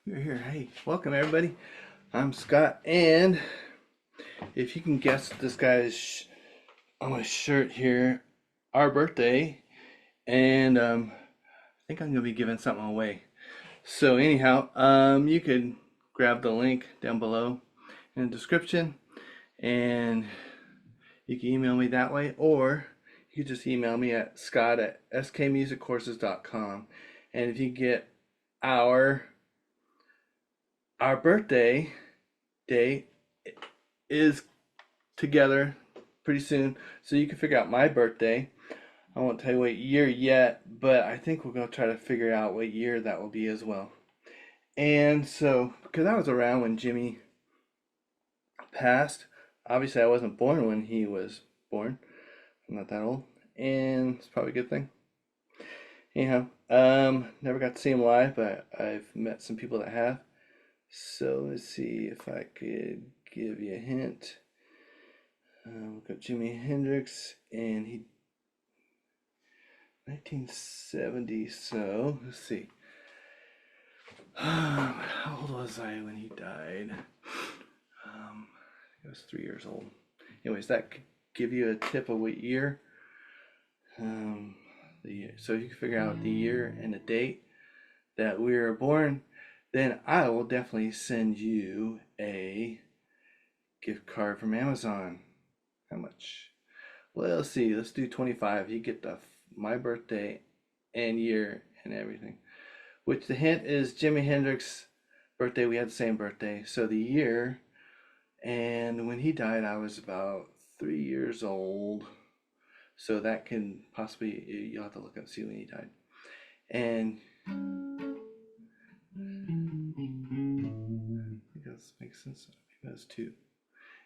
You're here. Hey, welcome everybody. I'm Scott, and if you can guess this guy's on my shirt here, our birthday, and I think I'm gonna be giving something away. So anyhow, you could grab the link down below in the description, and you can email me that way, or you could just email me at scott@skmusiccourses.com, and if you get our our birthday day is together pretty soon, so you can figure out my birthday. I won't tell you what year yet, but I think we're gonna try to figure out what year that will be as well. And so, because I was around when Jimmy passed, obviously I wasn't born when he was born. I'm not that old, and it's probably a good thing. Anyhow, never got to see him live, but I've met some people that have. So let's see if I could give you a hint. We've got Jimi Hendrix, and he 1970. So let's see. How old was I when he died? I was 3 years old. Anyways, that could give you a tip of what year. The year. So if you can figure out the year and the date that we were born, then I will definitely send you a gift card from Amazon. How much? Well, let's see. Let's do 25. You get my birthday and year and everything. Which the hint is Jimi Hendrix's birthday. We had the same birthday. So the year, and when he died, I was about 3 years old. So that can possibly, you'll have to look up and see when he died. And I think that makes sense. Maybe that's two.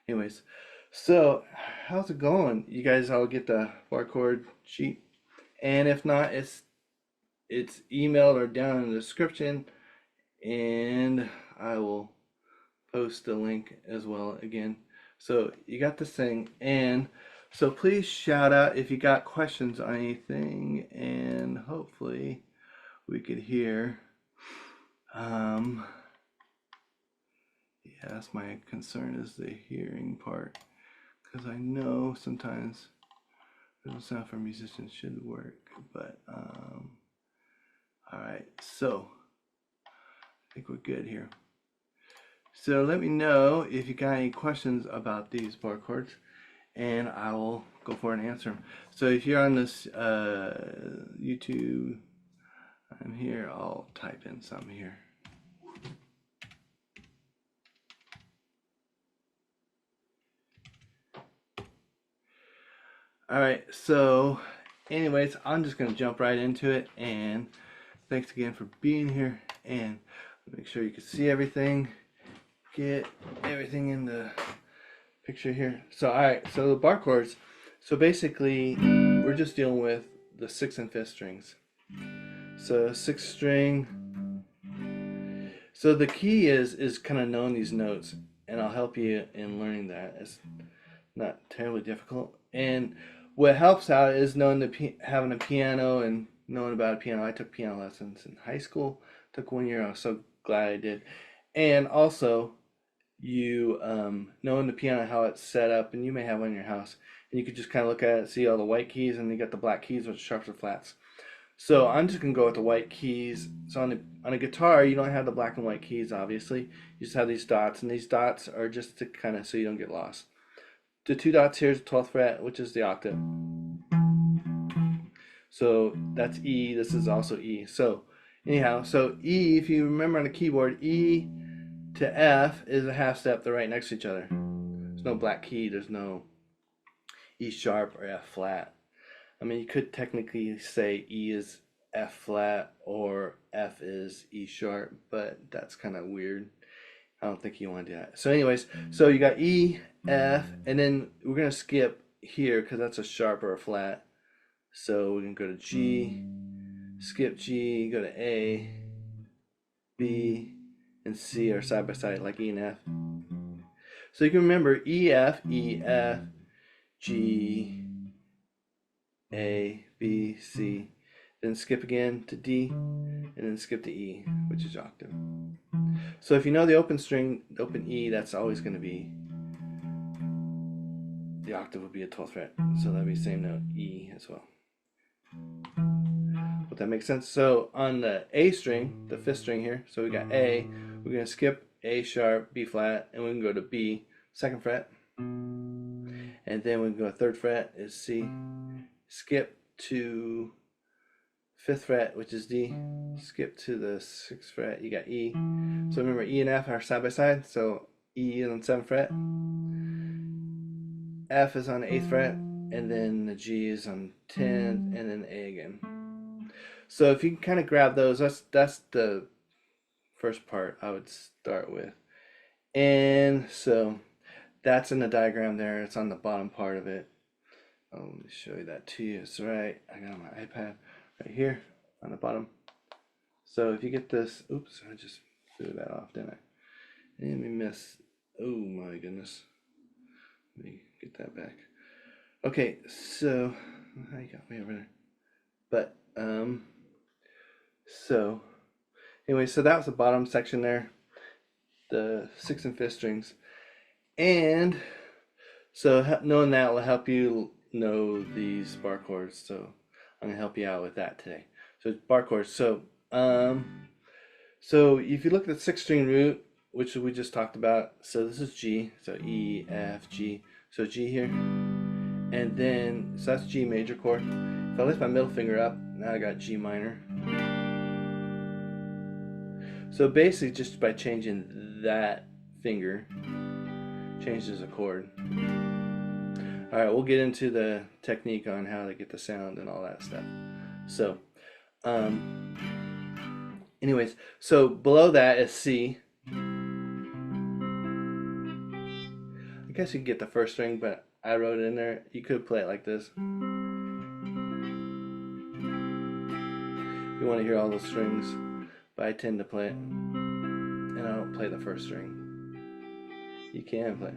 Anyways, so how's it going? You guys all get the barcode sheet? And if not, it's emailed or down in the description, and I will post the link as well again. So you got this thing, and so please shout out if you got questions on anything, and hopefully we could hear. Yeah, that's my concern, is the hearing part, because I know sometimes the sound for musicians should work, but all right, so I think we're good here. So let me know if you got any questions about these bar chords, and I will go for it and answer them. So if you're on this YouTube, I'm here, I'll type in some here. All right, so anyways, I'm just gonna jump right into it, and thanks again for being here, and make sure you can see everything, get everything in the picture here. So all right, so the bar chords, so basically we're just dealing with the 6th and 5th strings. So 6th string, so the key is kind of knowing these notes, and I'll help you in learning that. It's not terribly difficult, and what helps out is knowing having a piano and knowing about a piano. I took piano lessons in high school. Took 1 year. I was so glad I did. And also, you knowing the piano, how it's set up, and you may have one in your house, and you could just kind of look at it, see all the white keys, and you got the black keys with sharps or flats. So I'm just gonna go with the white keys. So on a guitar, you don't have the black and white keys, obviously. You just have these dots, and these dots are just to kind of so you don't get lost. The 2 dots here is the 12th fret, which is the octave. So that's E. This is also E. So anyhow, so E, if you remember on the keyboard, E to F is a half step. They're right next to each other. There's no black key. There's no E sharp or F flat. I mean, you could technically say E is F flat or F is E sharp, but that's kind of weird. I don't think you want to do that. So anyways, so you got E, F, and then we're going to skip here because that's a sharp or a flat. So we can go to G, skip G, go to A, B, and C are side by side like E and F. So you can remember E, F, G, A, B, C. Then skip again to D, and then skip to E, which is octave. So if you know the open string, the open E, that's always going to be, the octave would be a 12th fret. So that'd be the same note, E as well. Hope that makes sense. So on the A string, the 5th string here, so we got A, we're going to skip A sharp, B flat, and we can go to B, 2nd fret. And then we can go 3rd fret is C, skip to 5th fret, which is D, skip to the 6th fret, you got E. So remember, E and F are side by side, so E is on 7th fret, F is on the 8th fret, and then the G is on 10th, and then A again. So if you can kind of grab those, that's the first part I would start with. And so that's in the diagram there, it's on the bottom part of it. Let me show you that to you. It's right, I got my iPad right here on the bottom. So if you get this, oops, I just threw that off, didn't I? And we miss, oh my goodness. Let me get that back. Okay, so, you got me over there. But, so, anyway, so that was the bottom section there. The 6th and 5th strings. And, so knowing that will help you know these bar chords. So, I'm going to help you out with that today. So, bar chords. So, so if you look at the 6th string root, which we just talked about, so this is G, so E, F, G, so G here, and then, so that's G major chord. If I lift my middle finger up, now I got G minor. So basically just by changing that finger, changes a chord. Alright, we'll get into the technique on how to get the sound and all that stuff. So, anyways, so below that is C. I guess you could get the 1st string, but I wrote it in there. You could play it like this. You want to hear all those strings, but I tend to play it, and I don't play the 1st string. You can play.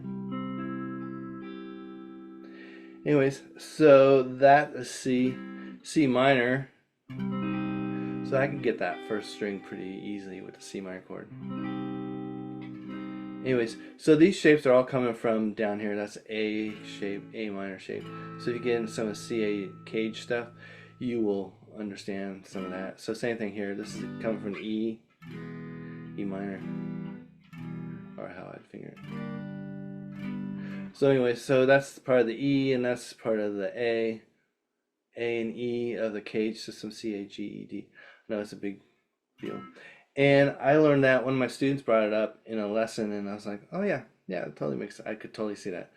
Anyways, so that is C, C minor. So I can get that 1st string pretty easily with the C minor chord. Anyways, so these shapes are all coming from down here. That's A shape, A minor shape. So if you get into some of the CA cage stuff, you will understand some of that. So same thing here. This is coming from E, E minor, or how I'd finger it. So anyway, so that's part of the E, and that's part of the A and E of the cage system, C, A, G, E, D. I know it's a big deal. And I learned that when my students brought it up in a lesson, and I was like, oh yeah, it totally makes sense. I could totally see that.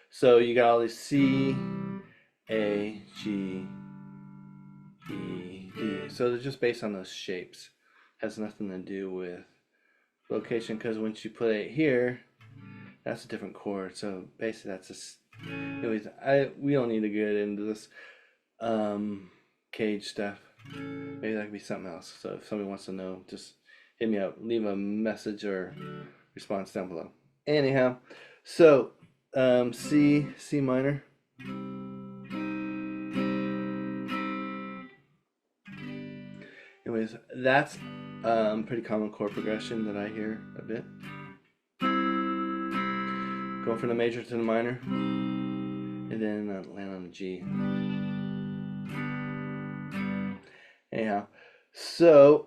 So you got all these C, A, G, E, D. So they're just based on those shapes. Has nothing to do with location, because once you put it here, that's a different chord. So basically that's just, anyways, we don't need to get into this cage stuff. Maybe that could be something else. So if somebody wants to know, just hit me up, leave a message or response down below. Anyhow, so C minor. Anyways, that's pretty common chord progression that I hear a bit. Going from the major to the minor, and then land on the G. Anyhow, so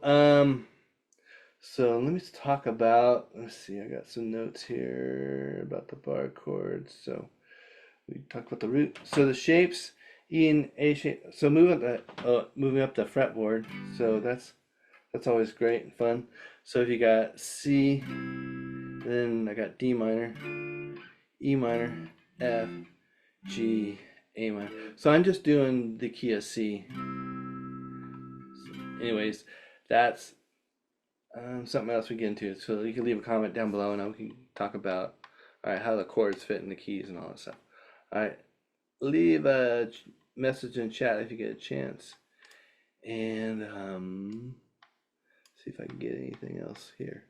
so let me talk about, let's see, I got some notes here about the bar chords. So we talked about the root. So the shapes, E and A shape. So moving up the fretboard. So that's always great and fun. So if you got C, then I got D minor, E minor, F, G, A minor. So I'm just doing the key of C. Anyways, that's something else we get into. So you can leave a comment down below, and we can talk about how the chords fit in the keys and all that stuff. Alright, leave a message in chat if you get a chance, and see if I can get anything else here.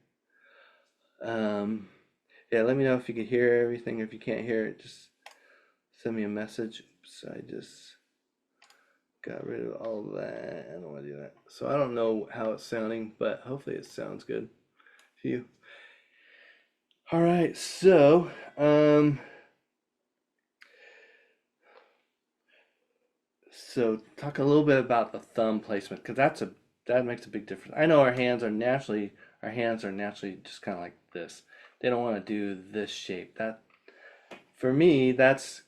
Yeah, let me know if you can hear everything. If you can't hear it, just send me a message. Oops, I just got rid of all that. I don't want to do that. So I don't know how it's sounding, but hopefully it sounds good to you. All right, so talk a little bit about the thumb placement because that makes a big difference. I know our hands are naturally just kind of like this. They don't want to do this shape. That for me, that's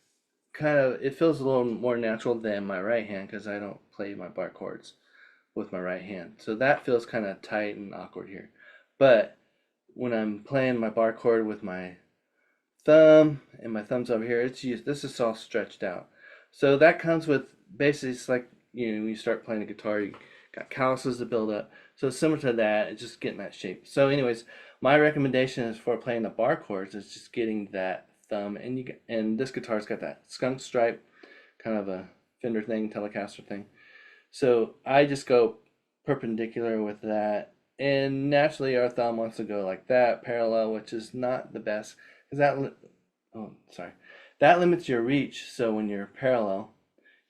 kind of it feels a little more natural than my right hand because I don't play my bar chords with my right hand. So that feels kind of tight and awkward here. But when I'm playing my bar chord with my thumb and my thumb's over here, this is all stretched out. So that comes with basically it's like when you start playing the guitar, you got calluses to build up. So similar to that, it's just getting that shape. So anyways, my recommendation is for playing the bar chords is just getting that thumb and this guitar's got that skunk stripe, kind of a Fender thing, Telecaster thing. So I just go perpendicular with that. And naturally our thumb wants to go like that, parallel, which is not the best because oh, sorry. That limits your reach. So when you're parallel,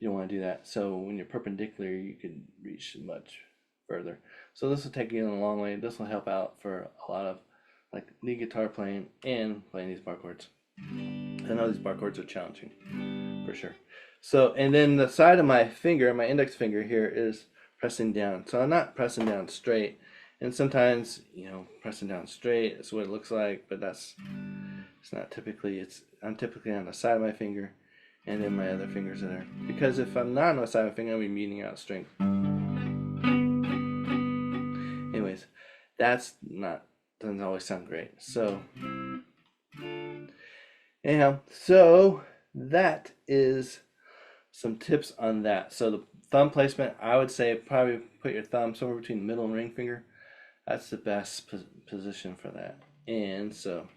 you don't want to do that. So when you're perpendicular, you can reach much further. So this will take you in a long way. This will help out for a lot of like lead guitar playing and playing these bar chords. I know these bar chords are challenging for sure. So, and then the side of my finger, my index finger here is pressing down. So I'm not pressing down straight. And sometimes, pressing down straight is what it looks like, but it's not typically, I'm typically on the side of my finger and then my other fingers are there. Because if I'm not on the side of my finger, I'll be meeting out strength. Anyways, doesn't always sound great. So, anyhow, so that is some tips on that. So the thumb placement, I would say probably put your thumb somewhere between the middle and ring finger. That's the best position for that. And so,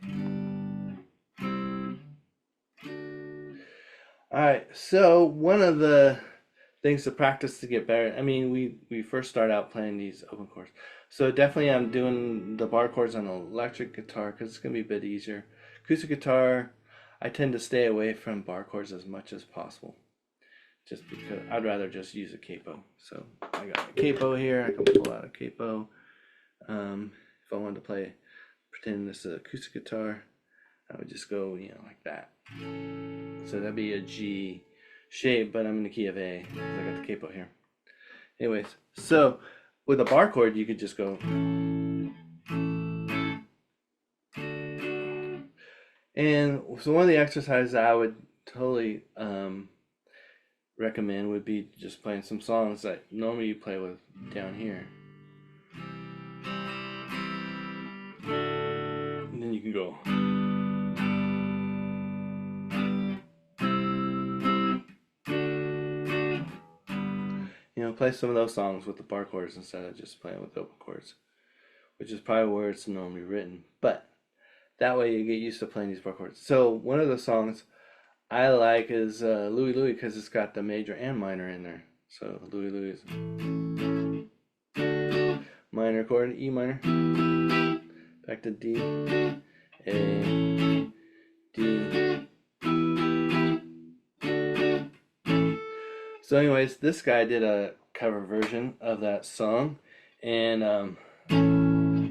all right. So one of the things to practice to get better. I mean, we first start out playing these open chords. So definitely, I'm doing the bar chords on electric guitar because it's gonna be a bit easier. Acoustic guitar, I tend to stay away from bar chords as much as possible, just because I'd rather just use a capo. So I got a capo here. I can pull out a capo. If I wanted to pretend this is an acoustic guitar, I would just go, like that. So that'd be a G shape, but I'm in the key of A because I got the capo here. Anyways, so with a bar chord, you could just go. And so one of the exercises I would totally recommend would be just playing some songs that normally you play with down here. And then you can go. Play some of those songs with the bar chords instead of just playing with open chords, which is probably where it's normally written. But that way you get used to playing these bar chords. So one of the songs I like is Louie Louie because it's got the major and minor in there. So Louie Louie is minor chord, E minor, back to D, A, D. So anyways, this guy did a cover version of that song, and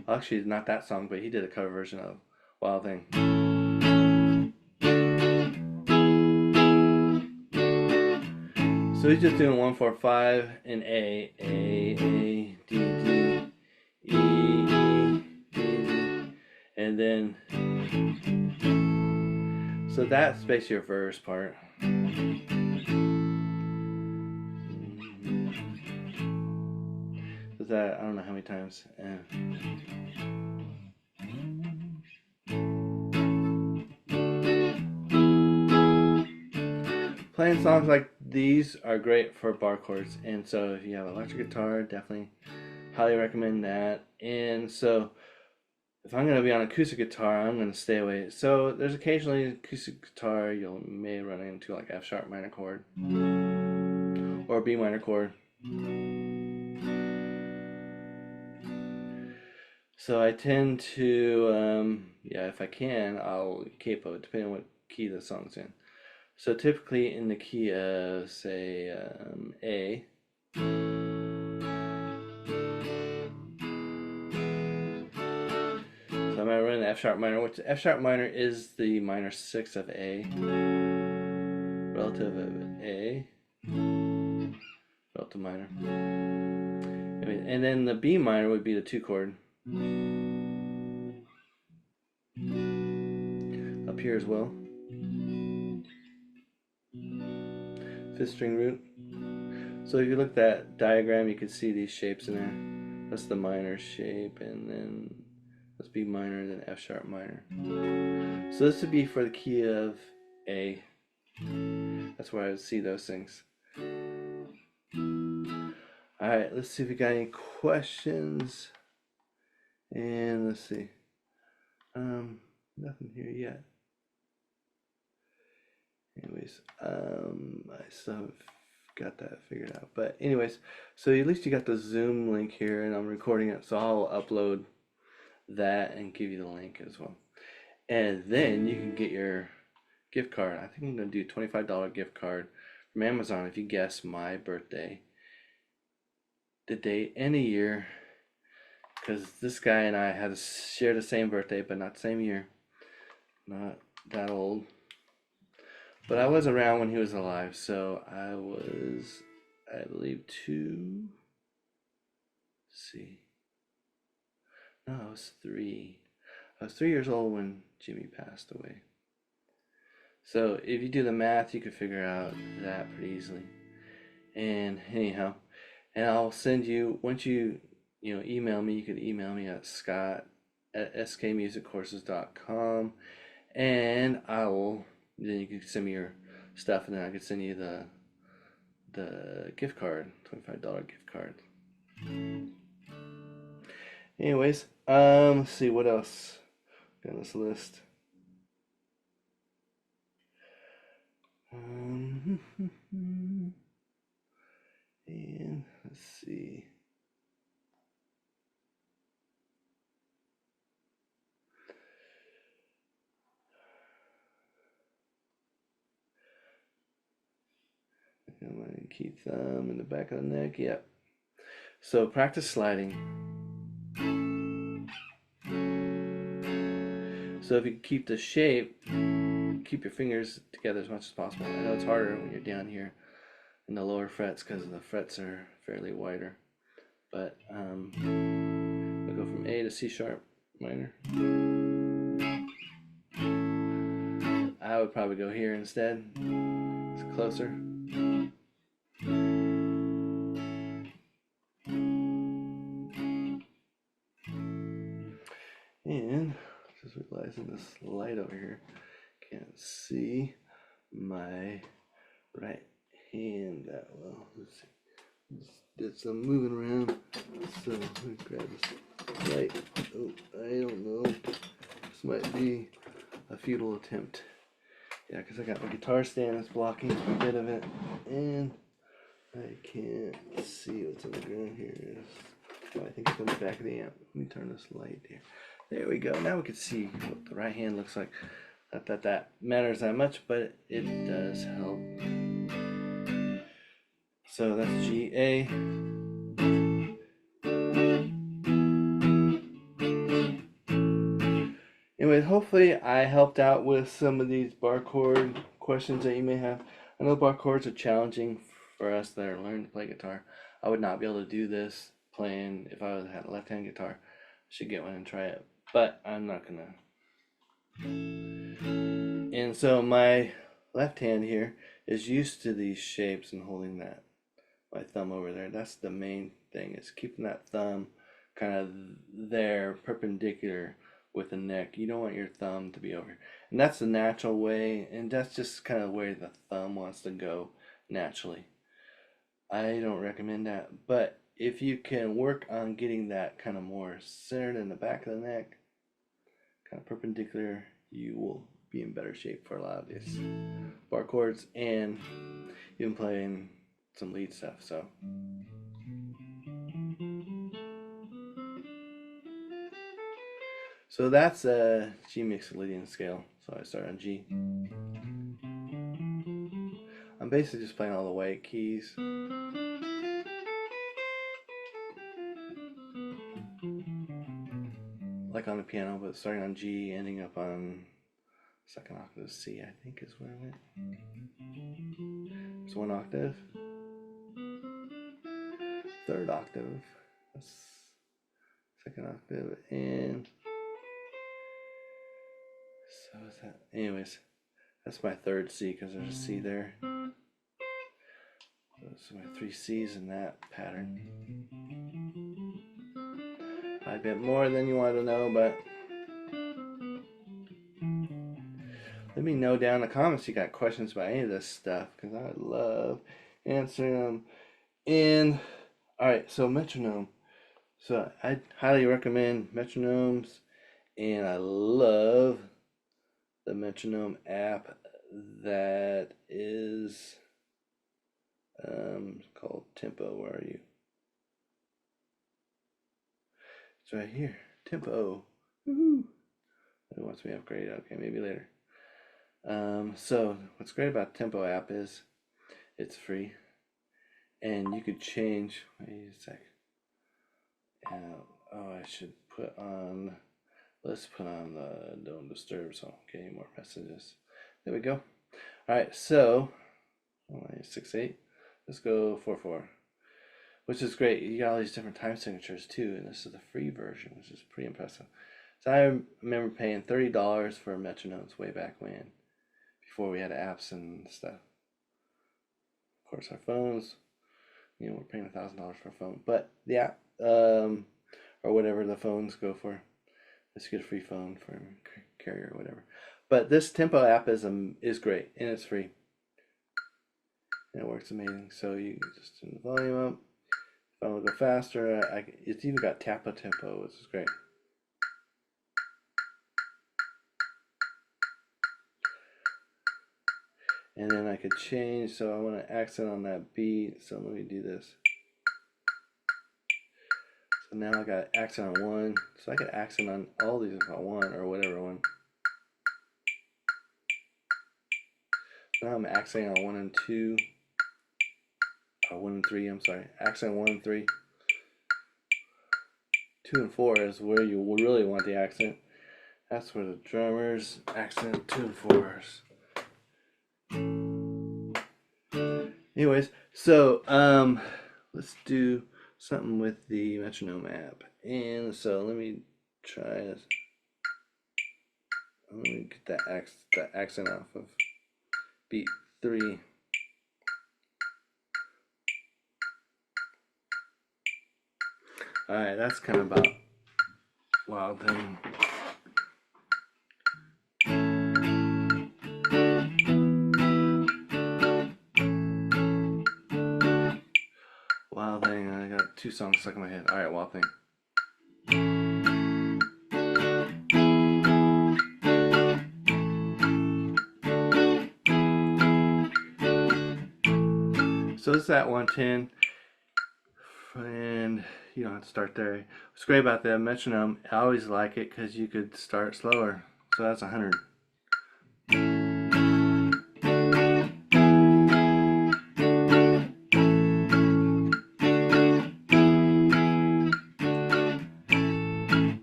actually not that song, but he did a cover version of Wild Thing. So he's just doing 1, 4, 5 in A, D, D, E, D, D, and then so that's basically your verse part. That I don't know how many times. Playing songs like these are great for bar chords, and so if you have an electric guitar, definitely highly recommend that. And so if I'm going to be on acoustic guitar, I'm going to stay away. So there's occasionally acoustic guitar you may run into like F sharp minor chord or B minor chord. So I tend to, if I can, I'll capo, depending on what key the song's in. So typically in the key of, say, A. So I might run F sharp minor, which F sharp minor is the minor 6 of A, relative of A, relative minor. And then the B minor would be the 2 chord. Up here as well. 5th string root. So if you look at that diagram, you can see these shapes in there. That's the minor shape, and then that's B minor, then F sharp minor. So this would be for the key of A. That's where I would see those things. Alright, let's see if we got any questions. And let's see. Nothing here yet. Anyways, I still haven't got that figured out. But anyways, so at least you got the Zoom link here, and I'm recording it, so I'll upload that and give you the link as well. And then you can get your gift card. I think I'm going to do a $25 gift card from Amazon if you guess my birthday, the date, and the year. Because this guy and I had to share the same birthday, but not the same year. Not that old. But I was around when he was alive, so I was, I believe, no, I was 3. I was 3 years old when Jimmy passed away. So if you do the math, you could figure out that pretty easily. And anyhow, and I'll send you, once you email me, you could email me at scott@skmusiccourses.com, and then you can send me your stuff, and then I could send you the gift card, $25 gift card. Anyways, let's see what else got on this list. And let's see. My key thumb in the back of the neck. Yep. So practice sliding. So if you keep the shape, keep your fingers together as much as possible. I know it's harder when you're down here in the lower frets because the frets are fairly wider. But we'll go from A to C sharp minor. I would probably go here instead. It's closer. And just realizing this light over here, can't see my right hand that well. Let's see. Did some moving around, so let me grab this light. Oh, I don't know. This might be a futile attempt. Yeah, because I got my guitar stand that's blocking a bit of it, and I can't see what's on the ground here. Oh, I think it's on the back of the amp. Let me turn this light here. There we go. Now we can see what the right hand looks like. Not that that matters that much, but it does help. So that's G, A. Anyway, hopefully I helped out with some of these bar chord questions that you may have. I know bar chords are challenging for us that are learning to play guitar. I would not be able to do this playing if I had a left-hand guitar. I should get one and try it, but I'm not gonna. And so my left hand here is used to these shapes and holding that my thumb over there. That's the main thing, is keeping that thumb kind of there perpendicular with the neck. You don't want your thumb to be over here. And that's the natural way, and that's just kind of where the thumb wants to go naturally. I don't recommend that, but if you can work on getting that kind of more centered in the back of the neck, kind of perpendicular, you will be in better shape for a lot of these bar chords and even playing some lead stuff. So that's a G Mixolydian scale. So I start on G. I'm basically just playing all the white keys. like on the piano, but starting on G, ending up on second octave of C, I think is where I went. It's one octave. Third octave. That's second octave. And so is that. Anyways, that's my third C because there's a C there. So my 3 C's in that pattern. I bet more than you want to know, but let me know down in the comments if you got questions about any of this stuff, because I love answering them. And alright, so metronome. So I highly recommend metronomes, and I love the metronome app that is called Tempo. Where are you? It's right here. Tempo. Woohoo! It wants me to upgrade. Okay, maybe later. So what's great about Tempo app is it's free, and you could change. Wait a sec. Oh, I should put on. Let's put on the don't disturb so I don't get any more messages. There we go. All right, so 6/8. Let's go 4/4, which is great. You got all these different time signatures too, and this is the free version, which is pretty impressive. So I remember paying $30 for metronomes way back when, before we had apps and stuff. Of course, our phones, we're paying $1,000 for a phone, but the app, or whatever the phones go for, let's get a free phone for carrier or whatever. But this Tempo app is great, and it's free, and it works amazing. So you just turn the volume up. If I want to go faster, it's even got Tapa Tempo, which is great. And then I could change, so I want to accent on that beat, so let me do this. So now I got accent on 1, so I could accent on all these if I want, or whatever one. Now I'm accenting on 1 and 2, or 1 and 3, I'm sorry. Accent 1 and 3. 2 and 4 is where you really want the accent. That's where the drummers accent 2 and 4s. Anyways, so let's do something with the metronome app. And so let me try this. Let me get that accent off of beat 3. Alright, that's kind of about Wild Thing. Wild Thing, I got 2 songs stuck in my head. Alright, Wild Thing. So it's at 110, and you don't have to start there. What's great about the metronome, I always like it because you could start slower. So that's 100.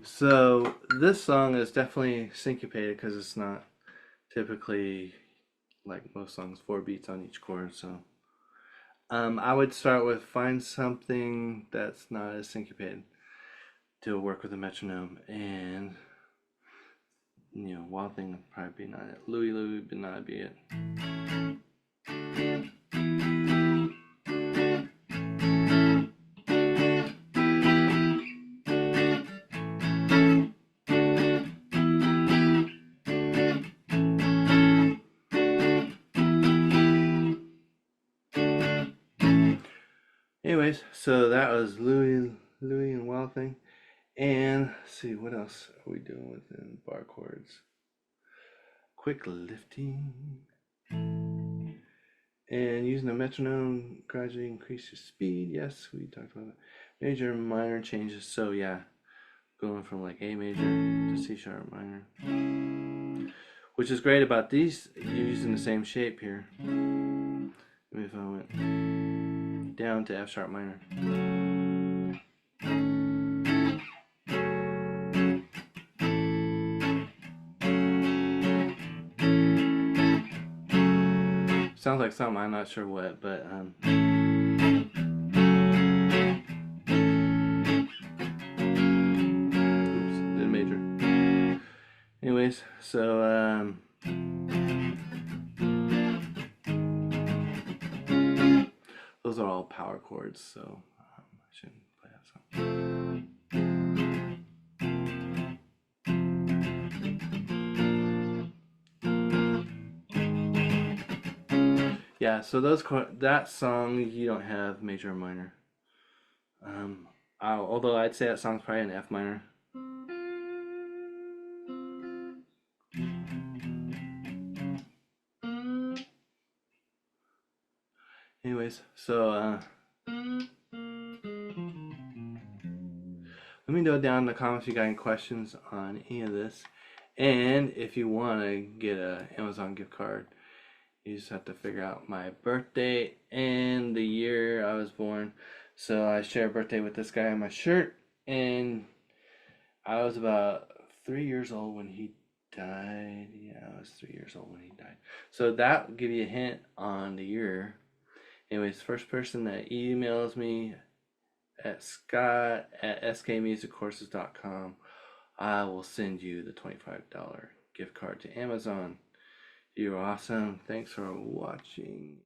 So this song is definitely syncopated because it's not typically, like most songs, 4 beats on each chord. So I would start with find something that's not as syncopated to work with a metronome, and Wild Thing would probably be not it. Louie Louie would not be it. Anyways, so that was Louie and Wild Thing. And let's see, what else are we doing within bar chords? Quick lifting. And using a metronome, gradually increase your speed. Yes, we talked about that. Major and minor changes. So yeah, going from like A major to C sharp minor. Which is great about these, you're using the same shape here. If I went down to F sharp minor. sounds like something, I'm not sure what, but oops, did major. Anyways, so those are all power chords, so I shouldn't play that song. Yeah, so that song you don't have major or minor. Although I'd say that song's probably an F minor. Anyways, so let me know down in the comments if you got any questions on any of this. And if you want to get an Amazon gift card, you just have to figure out my birthday and the year I was born. So I share a birthday with this guy on my shirt, and I was about 3 years old when he died. Yeah, I was 3 years old when he died. So that will give you a hint on the year. Anyways, first person that emails me at scott@skmusiccourses.com, I will send you the $25 gift card to Amazon. You're awesome. Thanks for watching.